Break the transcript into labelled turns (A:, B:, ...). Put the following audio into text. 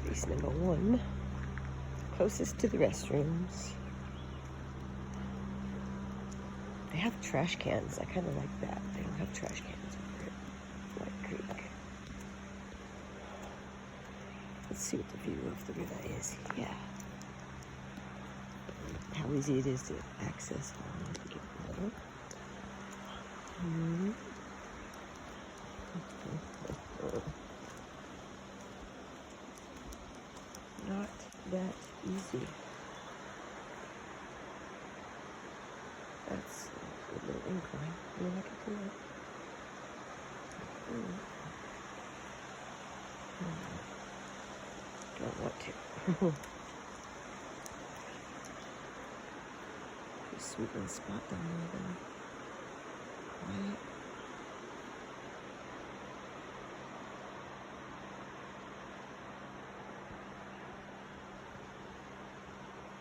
A: Space number 1. Closest to the restrooms. They have trash cans. I kind of like that. They don't have trash cans over at White Creek. Let's see what the view of the river is. Yeah. How easy it is to access. Not that easy. That's a little incline. I mean, I can do it. Don't want to. Pretty sweet little spot down there, though. Right?